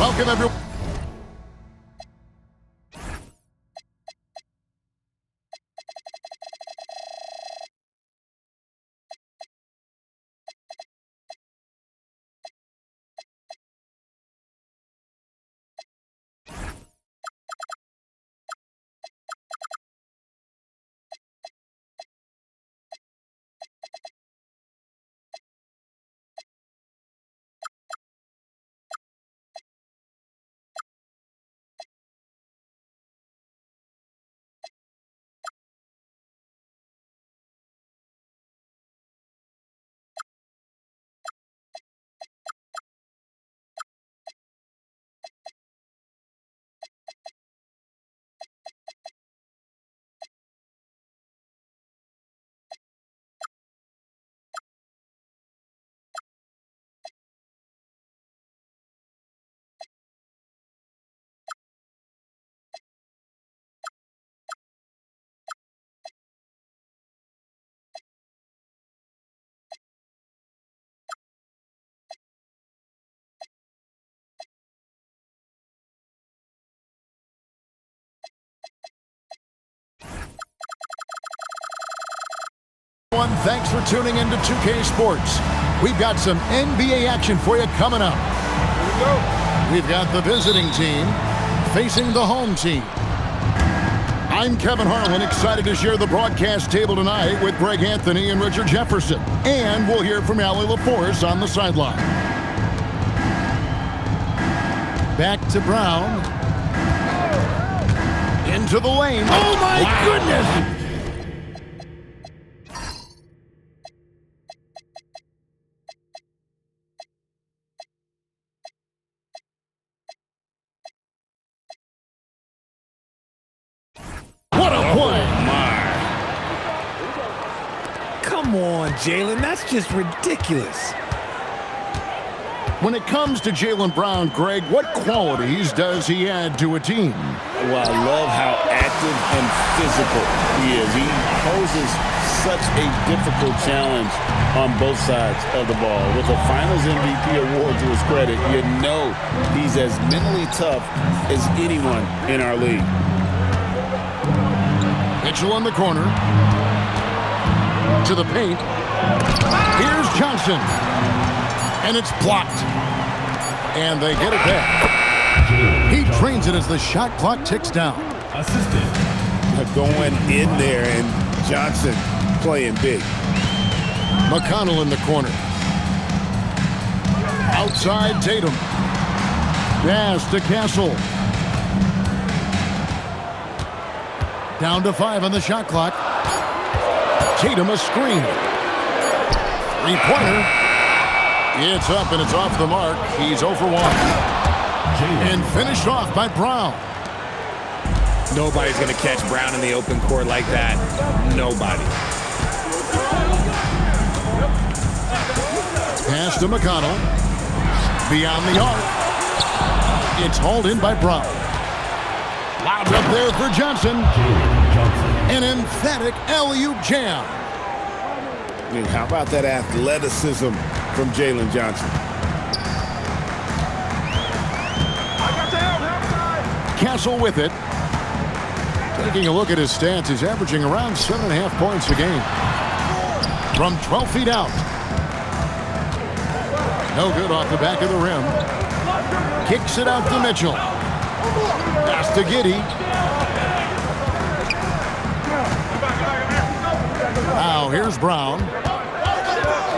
Welcome, everyone. Thanks for tuning into 2K Sports. We've got some NBA action for you coming up. Here we go. We've got the visiting team facing the home team. I'm Kevin Harlan, excited to share the broadcast table tonight with Greg Anthony and Richard Jefferson. And we'll hear from Allie LaForce on the sideline. Back to Brown. Into the lane. Oh, my goodness! Come on, Jalen. That's just ridiculous. When it comes to Jaylen Brown, Greg, what qualities does he add to a team? Well, I love how active and physical he is. He poses such a difficult challenge on both sides of the ball. With a Finals MVP award to his credit, you know he's as mentally tough as anyone in our league. Mitchell in the corner. To the paint. Here's Johnson. And it's blocked. And they get it back. He trains it as the shot clock ticks down. Assisted. Going in there, and Johnson playing big. McConnell in the corner. Outside Tatum. Pass to Castle. Down to 5 on the shot clock. Tatum a screen. Three-pointer. It's up and it's off the mark. He's 0 for 1. And finished off by Brown. Nobody's going to catch Brown in the open court like that. Nobody. Pass to McConnell. Beyond the arc. It's hauled in by Brown. Lobbed up there for Johnson. An emphatic alley-oop jam. And how about that athleticism from Jalen Johnson? Castle with it. Taking a look at his stats, he's averaging around 7.5 points a game. From 12 feet out. No good off the back of the rim. Kicks it out to Mitchell. Pass to Giddey. Now here's Brown.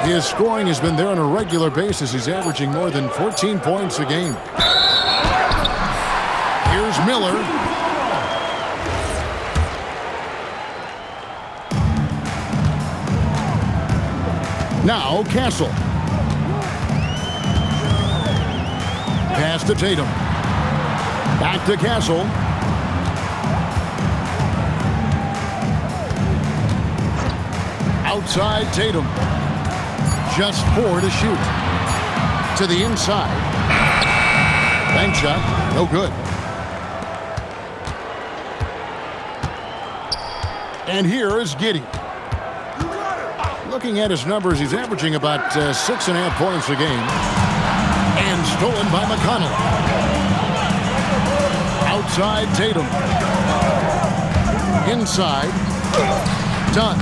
His scoring has been there on a regular basis. He's averaging more than 14 points a game. Here's Miller. Now Castle. Pass to Tatum. Back to Castle. Outside Tatum. Just 4 to shoot. To the inside. Bank shot. No good. And here is Giddey. Looking at his numbers, he's averaging about 6.5 points a game. And stolen by McConnell. Outside Tatum. Inside. Done.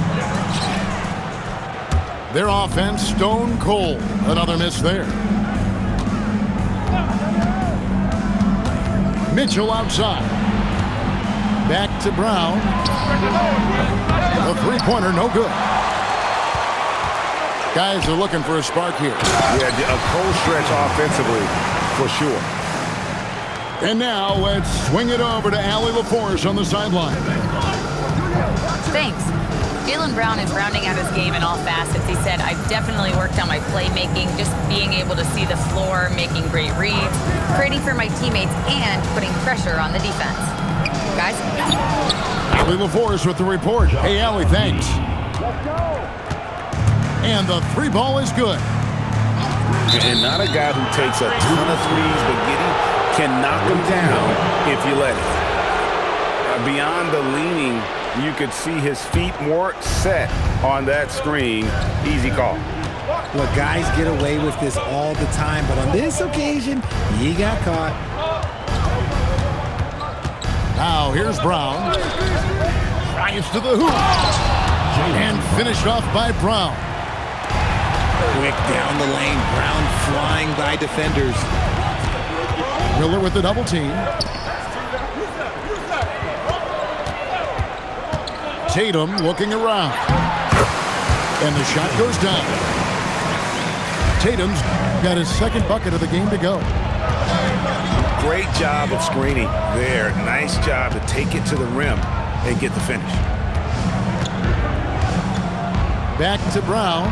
Their offense stone cold. Another miss there. Mitchell outside. Back to Brown. The three-pointer, no good. Guys are looking for a spark here. Yeah, a cold stretch offensively, for sure. And now let's swing it over to Allie LaForce on the sideline. Thanks. Jaylen Brown is rounding out his game in all facets. He said, I've definitely worked on my playmaking, just being able to see the floor, making great reads, creating for my teammates, and putting pressure on the defense. Guys? Allie LaForce with the report. Hey, Allie, thanks. And the three ball is good. And not a guy who takes a ton of threes, but Giddey can knock them down if you let it. Beyond the leaning, you could see his feet more set on that screen. Easy call. Look, guys get away with this all the time, but on this occasion, he got caught. Now here's Brown. Drives to the hoop. And finished off by Brown. Quick down the lane. Brown flying by defenders. Miller with the double team. Tatum looking around. And the shot goes down. Tatum's got his second bucket of the game to go. Great job of screening there. Nice job to take it to the rim and get the finish. Back to Brown.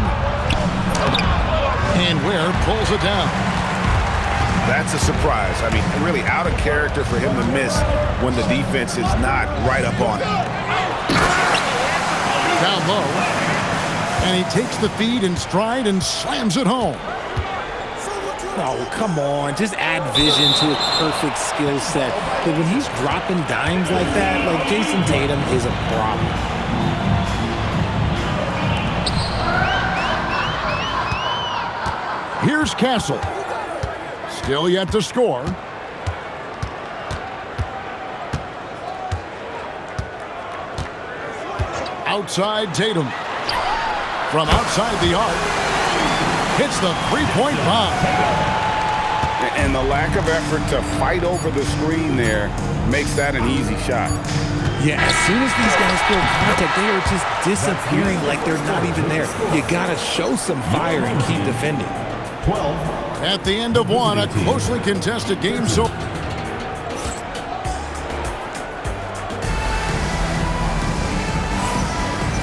And Ware pulls it down. That's a surprise. I mean, really out of character for him to miss when the defense is not right up on it. Down low. And he takes the feed in stride and slams it home. Oh, come on. Just add vision to a perfect skill set. But when he's dropping dimes like that, like Jason Tatum is a problem. Here's Castle. Still yet to score. Outside Tatum. From outside the arc. Hits the three-point bomb. And the lack of effort to fight over the screen there makes that an easy shot. Yeah, as soon as these guys feel contact, they are just disappearing like they're not even there. You got to show some fire and keep defending. 12. At the end of one, a closely contested game. So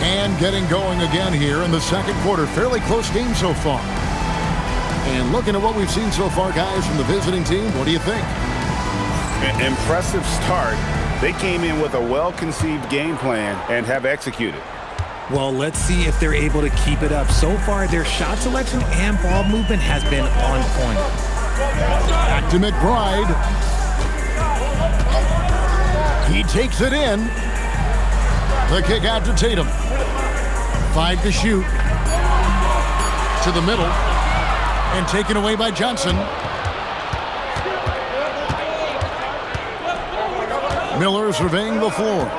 and getting going again here in the second quarter. Fairly close game so far. And looking at what we've seen so far, guys, from the visiting team, what do you think? Impressive start. They came in with a well-conceived game plan and have executed. Well, let's see if they're able to keep it up. So far, their shot selection and ball movement has been on point. Back to McBride. He takes it in. The kick out to Tatum. 5 to shoot. To the middle. And taken away by Johnson. Miller surveying the floor.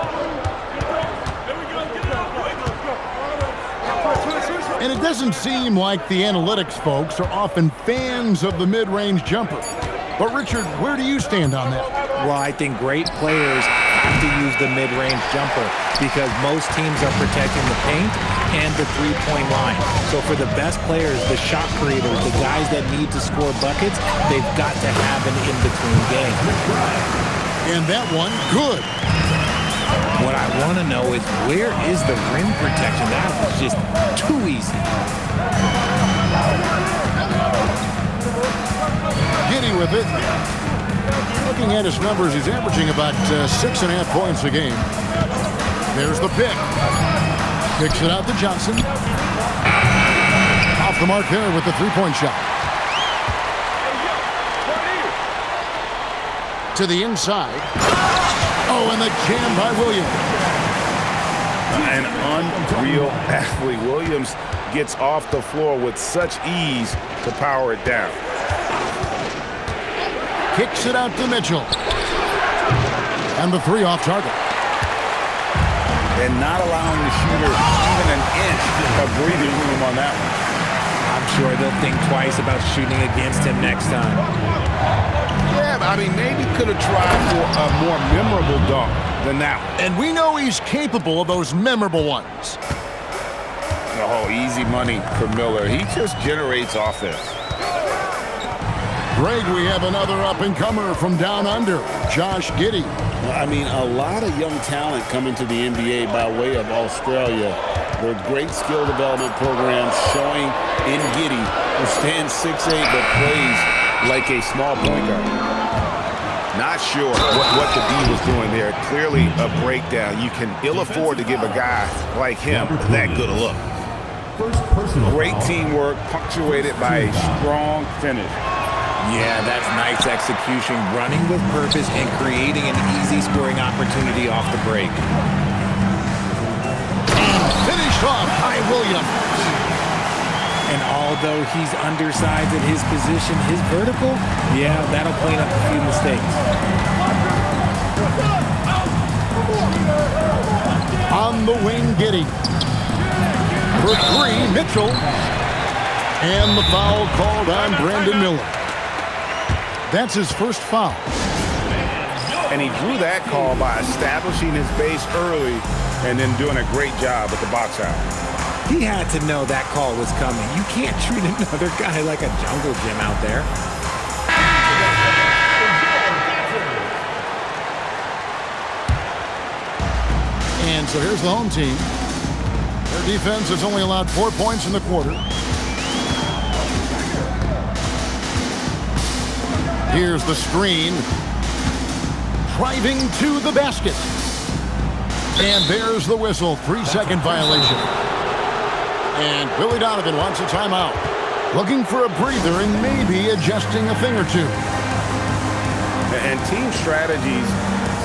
And it doesn't seem like the analytics folks are often fans of the mid-range jumper. But Richard, where do you stand on that? Well, I think great players have to use the mid-range jumper because most teams are protecting the paint and the three-point line. So for the best players, the shot creators, the guys that need to score buckets, they've got to have an in-between game. And that one, good. What I want to know is where is the rim protection? That was just too easy. Giddey with it. Looking at his numbers, he's averaging about 6.5 points a game. There's the pick. Kicks it out to Johnson. Off the mark there with the three-point shot. To the inside. Oh, and the jam by Williams. An unreal athlete. Williams gets off the floor with such ease to power it down. Kicks it out to Mitchell. And the three off target. And not allowing the shooter even an inch of breathing room on that one. I'm sure they'll think twice about shooting against him next time. Yeah, but I mean, maybe could have tried for a more memorable dunk than that one. And we know he's capable of those memorable ones. Oh, easy money for Miller. He just generates offense. Greg, we have another up-and-comer from down under, Josh Giddey. I mean, a lot of young talent coming to the NBA by way of Australia. There are great skill development programs showing in Giddey, who stands 6'8", but plays like a small point guard. Not sure what the D was doing there. Clearly a breakdown. You can ill afford to give a guy like him that good a look. Great teamwork punctuated by a strong finish. Yeah, that's nice execution, running with purpose and creating an easy scoring opportunity off the break. And finished off by Williams. And although he's undersized at his position, his vertical, yeah, that'll clean up a few mistakes. On the wing, Giddey. For three, Mitchell. And the foul called on Brandon Miller. That's his first foul. And he drew that call by establishing his base early and then doing a great job at the box out. He had to know that call was coming. You can't treat another guy like a jungle gym out there. And so here's the home team. Their defense has only allowed 4 points in the quarter. Here's the screen. Driving to the basket. And there's the whistle. 3-second violation. And Billy Donovan wants a timeout. Looking for a breather and maybe adjusting a thing or two. And team strategies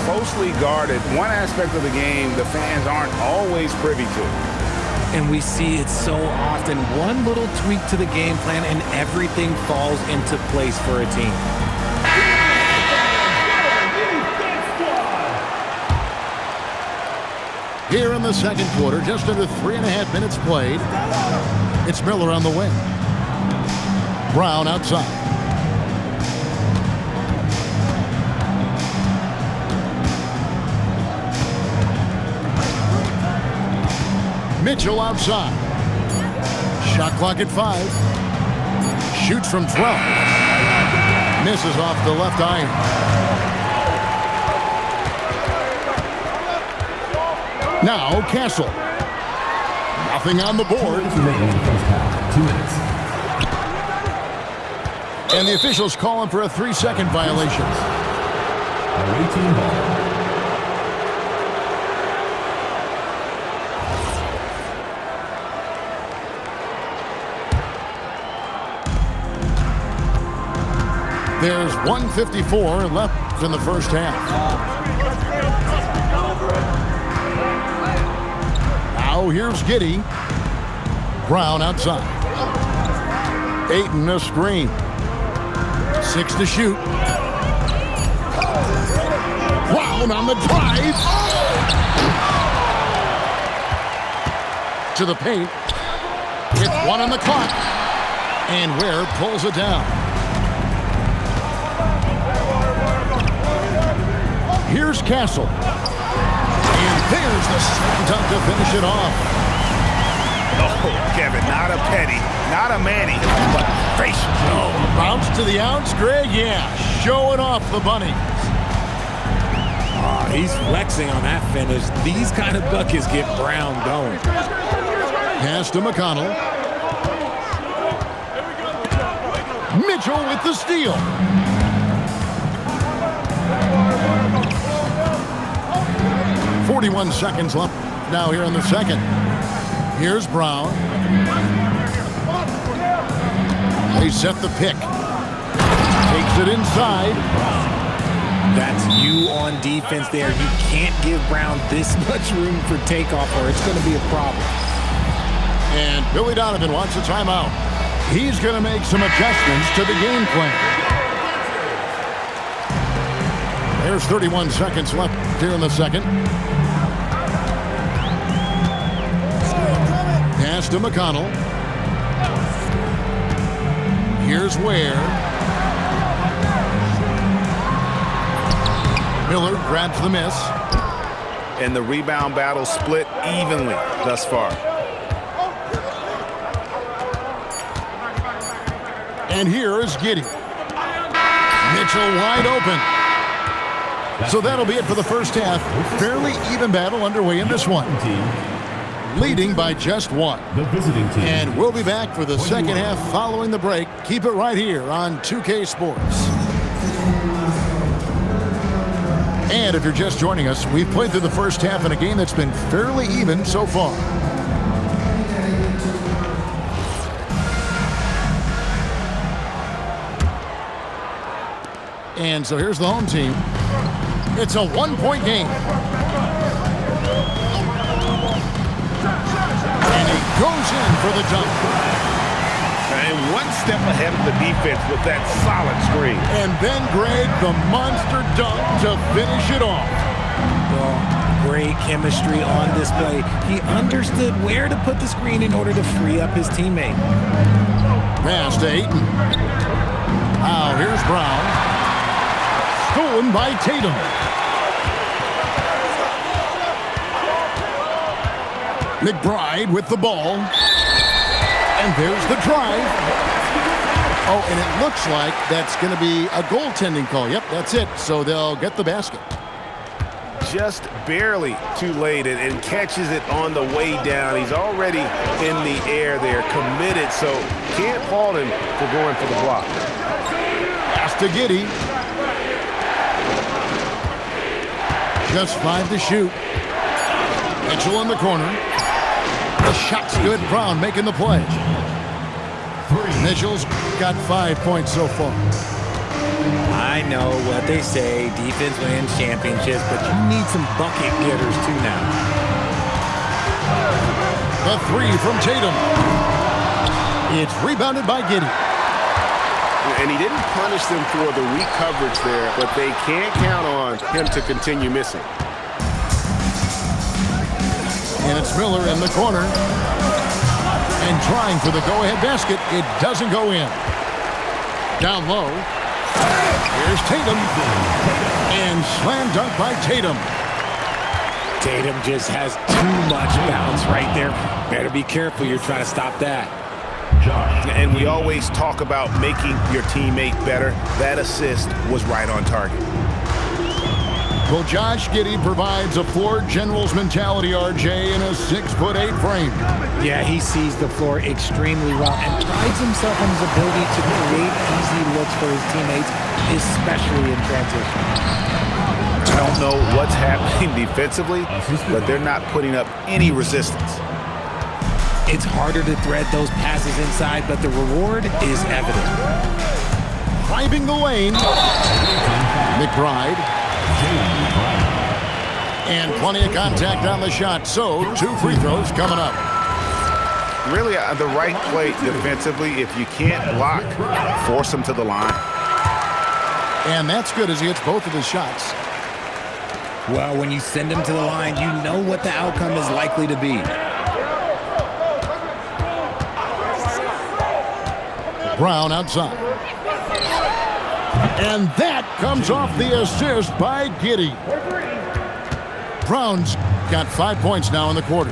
closely guarded. One aspect of the game the fans aren't always privy to. And we see it so often. One little tweak to the game plan and everything falls into place for a team. Here in the second quarter, just under 3.5 minutes played. It's Miller on the wing. Brown outside. Mitchell outside. Shot clock at 5. Shoots from 12. Misses off the left iron. Now Castle. Nothing on the board. 2 minutes. And the officials calling for a 3-second violation. Away team ball. There's 1:54 left in the first half. Now here's Giddey. Brown outside. Ayton a screen. 6 to shoot. Brown on the drive. To the paint. With 1 on the clock. And Ware pulls it down. Here's Castle. And there's the slam dunk to finish it off. Oh, Kevin, not a penny, not a Manny, but facial. Oh, bounce to the outs, Greg? Yeah, showing off the bunny. Oh, he's flexing on that finish. These kind of buckets get Brown going. Pass to McConnell. Mitchell with the steal. .41 seconds left now here in the second. Here's Brown. They set the pick. Takes it inside. That's you on defense there. You can't give Brown this much room for takeoff or it's going to be a problem. And Billy Donovan wants a timeout. He's going to make some adjustments to the game plan. There's 31 seconds left here in the second. Pass to McConnell. Here's Ware. Miller grabs the miss. And the rebound battle split evenly thus far. And here is Giddey. Mitchell wide open. So that'll be it for the first half. Fairly even battle underway in this one. Leading by just one. The visiting team. And we'll be back for the second half following the break. Keep it right here on 2K Sports. And if you're just joining us, we've played through the first half in a game that's been fairly even so far. And so here's the home team. It's a one-point game. And he goes in for the dunk. And one step ahead of the defense with that solid screen. And then, Greg, the monster dunk to finish it off. Well, great chemistry on display. He understood where to put the screen in order to free up his teammate. Pass to Ayton. Now here's Brown. Stolen by Tatum. McBride with the ball. And there's the drive. Oh, and it looks like that's going to be a goaltending call. Yep, that's it. So they'll get the basket. Just barely too late and catches it on the way down. He's already in the air there, committed, so can't fault him for going for the block. Pass to Giddey. Just 5 to shoot. Mitchell in the corner. The shot's good. Brown making the play. Mitchell's got 5 points so far. I know what they say, defense wins championships, but you need some bucket getters too now. The three from Tatum. It's rebounded by Giddey. And he didn't punish them for the weak coverage there, but they can't count on him to continue missing. And it's Miller in the corner. And trying for the go-ahead basket. It doesn't go in. Down low. Here's Tatum. And slam dunk by Tatum. Tatum just has too much bounce right there. Better be careful. You're trying to stop that. And we always talk about making your teammate better. That assist was right on target. Well, Josh Giddey provides a floor general's mentality, RJ, in a 6'8" frame. Yeah, he sees the floor extremely well and prides himself on his ability to create easy looks for his teammates, especially in transition. I don't know what's happening defensively, but they're not putting up any resistance. It's harder to thread those passes inside, but the reward is evident. Driving the lane. McBride. And plenty of contact on the shot. So 2 free throws coming up. Really, the right play defensively. If you can't block, force him to the line. And that's good as he hits both of his shots. Well, when you send him to the line, you know what the outcome is likely to be. Brown outside. And that comes off the assist by Giddey. Brown's got 5 points now in the quarter.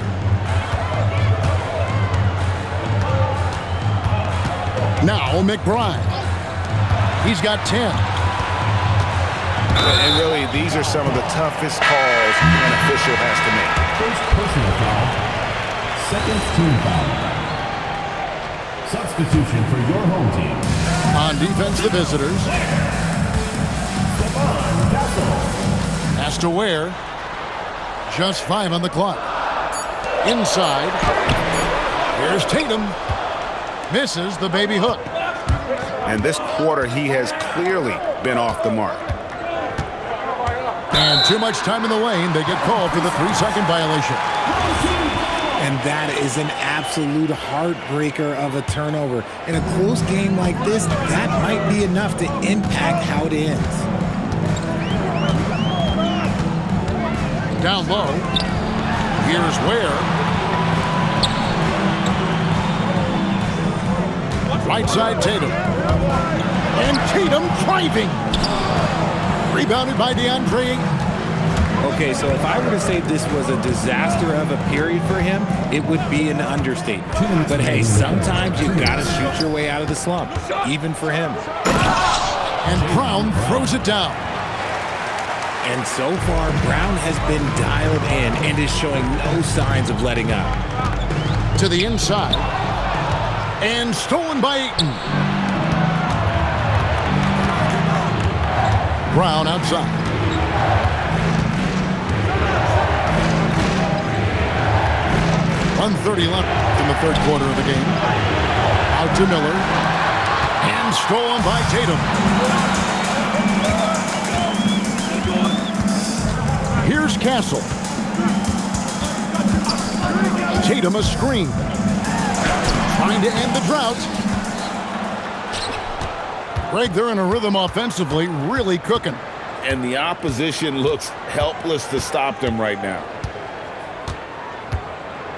Now McBride. He's got 10. And really, these are some of the toughest calls an official has to make. First personal foul. Second team foul. Substitution for your home team. On defense, the visitors. Has to Ware. Just 5 on the clock. Inside. Here's Tatum. Misses the baby hook. And this quarter, he has clearly been off the mark. And too much time in the lane. They get called for the 3-second violation. And that is an absolute heartbreaker of a turnover. In a close game like this, that might be enough to impact how it ends. Down low. Here's Ware. Right side Tatum. And Tatum driving. Rebounded by DeAndre Ayton. Okay, so if I were to say this was a disaster of a period for him, it would be an understatement. But hey, sometimes you've got to shoot your way out of the slump, even for him. And Brown throws it down. And so far, Brown has been dialed in and is showing no signs of letting up. To the inside. And stolen by Ayton. Brown outside. 1:30 left in the third quarter of the game. Out to Miller. And stolen by Tatum. Here's Castle. Tatum a screen. Trying to end the drought. Greg, they're in a rhythm offensively, really cooking. And the opposition looks helpless to stop them right now.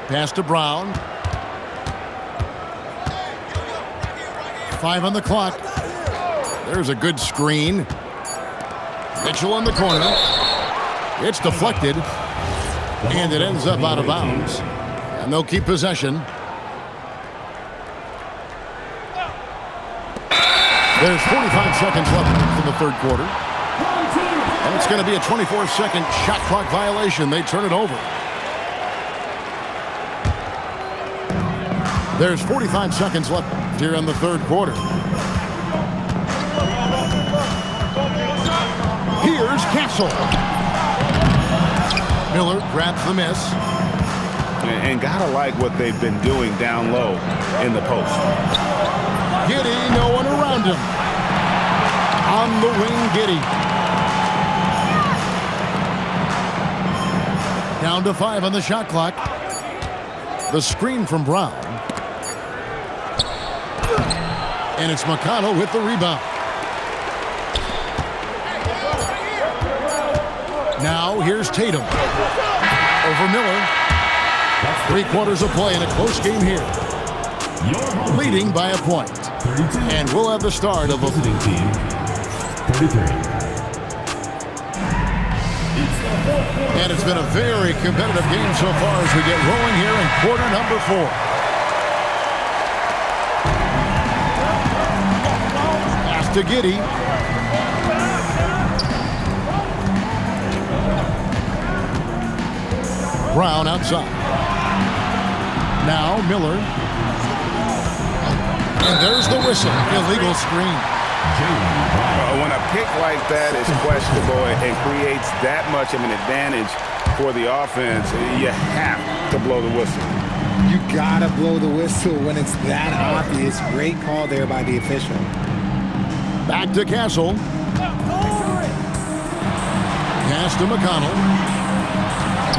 Pass to Brown. 5 on the clock. There's a good screen. Mitchell in the corner. It's deflected. And it ends up out of bounds. And they'll keep possession. There's 45 seconds left in the third quarter. And it's going to be a 24-second shot clock violation. They turn it over. There's 45 seconds left here in the third quarter. Here's Castle. Miller grabs the miss. And gotta like what they've been doing down low in the post. Giddey, no one around him. On the wing, Giddey. Down to 5 on the shot clock. The screen from Brown. And it's McConnell with the rebound. Now here's Tatum. Over Miller. 3 quarters of play in a close game here. Leading by a point. And we'll have the start of a visiting team 33. And it's been a very competitive game so far as we get rolling here in quarter number 4. Pass to Giddey. Brown outside. Now Miller. And there's the whistle. Illegal screen. When a pick like that is questionable and creates that much of an advantage for the offense, you have to blow the whistle. You gotta blow the whistle when it's that obvious. Great call there by the official. Back to Castle. Pass to McConnell.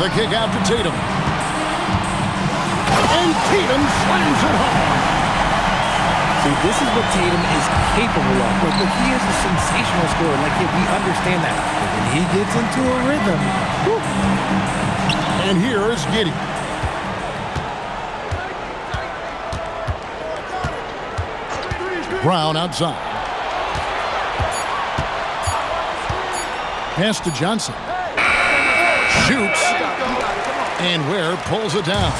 The kick out to Tatum. And Tatum slams it home. See, this is what Tatum is capable of. But he is a sensational scorer. Like, we understand that. But when he gets into a rhythm, whew. And here is Giddey. Brown outside. Pass to Johnson. Shoots. And Ware pulls it down.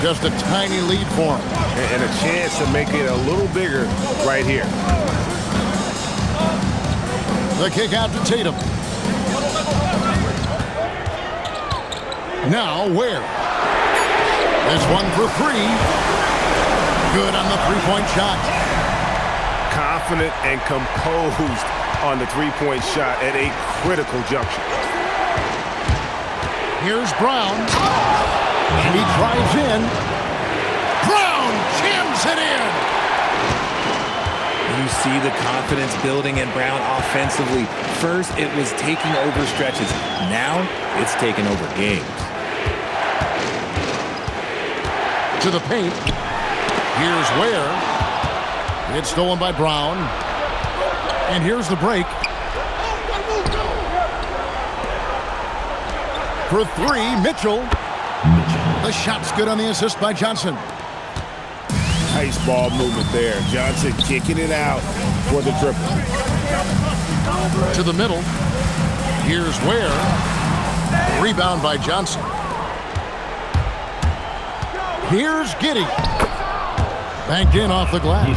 Just a tiny lead for him. And a chance to make it a little bigger right here. The kick out to Tatum. Now Ware. This one for 3. Good on the three-point shot. Confident and composed on the three-point shot at a critical juncture. Here's Brown. And he drives in. Brown jams it in. You see the confidence building in Brown offensively. First, it was taking over stretches. Now, it's taking over games. To the paint. Here's Ware. It's stolen by Brown. And here's the break. for three, Mitchell. The shot's good on the assist by Johnson. Nice ball movement there. Johnson kicking it out for the triple. To the middle. Here's Ware. Rebound by Johnson. Here's Giddey. Banked in off the glass.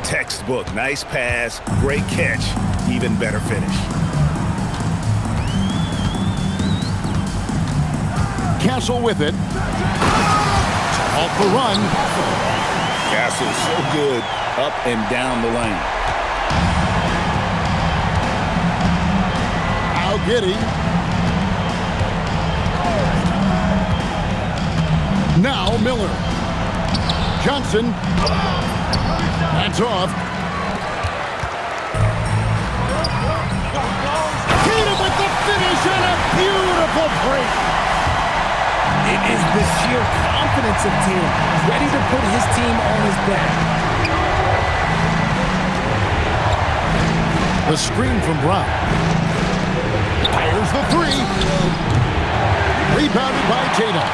Textbook. Nice pass. Great catch. Even better finish. Castle with it. Off the run. Castle so good up and down the lane. Now Giddey. Now Miller. Johnson. That's off. Tatum with the finish and a beautiful break. It is the sheer confidence of Tatum, ready to put his team on his back. The screen from Brown. Fires the three. Rebounded by Tatum.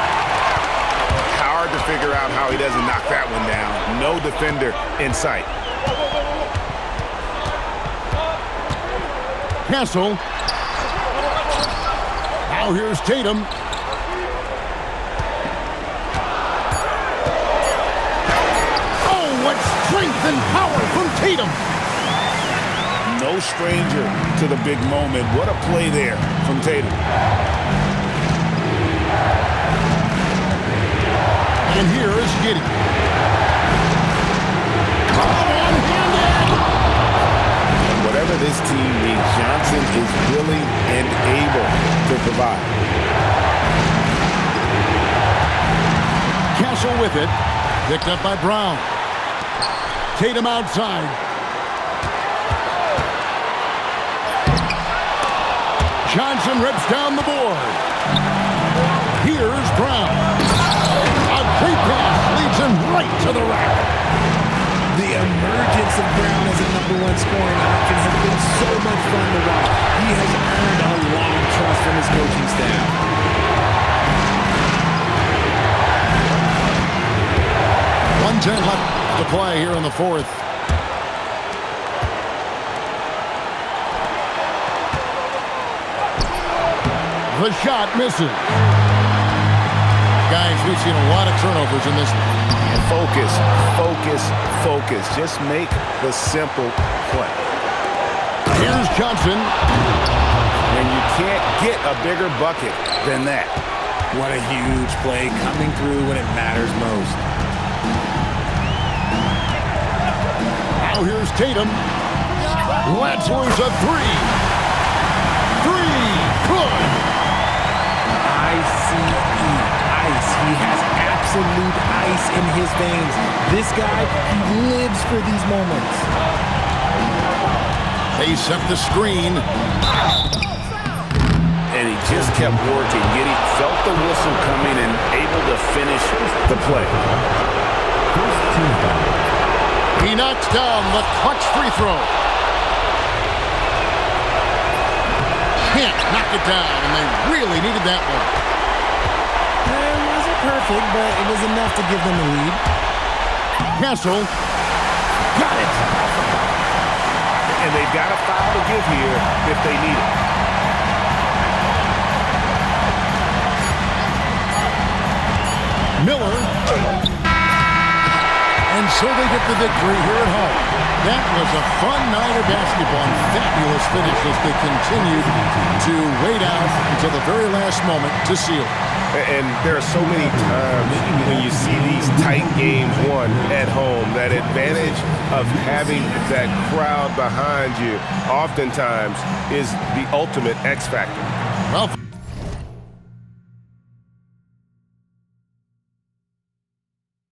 Hard to figure out how he doesn't knock that one down. No defender in sight. Castle. Now here's Tatum. What strength and power from Tatum. No stranger to the big moment. What a play there from Tatum. And here is Giddey. One-handed. Whatever this team needs, Johnson is willing and able to provide. Castle with it. Picked up by Brown. Tatum outside. Johnson rips down the board. Here's Brown. A great pass leads him right to the rack. The emergence of Brown as a #1 scoring option has been so much fun to watch. He has earned a lot of trust from his coaching staff. 1:10 left to play here in the fourth. The shot misses. Guys, we've seen a lot of turnovers in this one. Focus, focus, focus. Just make the simple play. Here's Johnson. And you can't get a bigger bucket than that. What a huge play coming through when it matters most. Now here's Tatum. Lets loose a three. Three. Good. ICE. Ice. He has absolute ice in his veins. This guy, he lives for these moments. They set the screen. And he just kept working. Giddey felt the whistle coming and able to finish the play. He knocks down the clutch free throw. Can't knock it down, and they really needed that one. It wasn't perfect, but it was enough to give them the lead. Castle got it. And they've got a foul to give here if they need it. Miller. And so they get the victory here at home. That was a fun night of basketball and fabulous finish as they continued to wait out until the very last moment to seal it. And there are so many times when you see these tight games won at home, that advantage of having that crowd behind you oftentimes is the ultimate X factor. Well,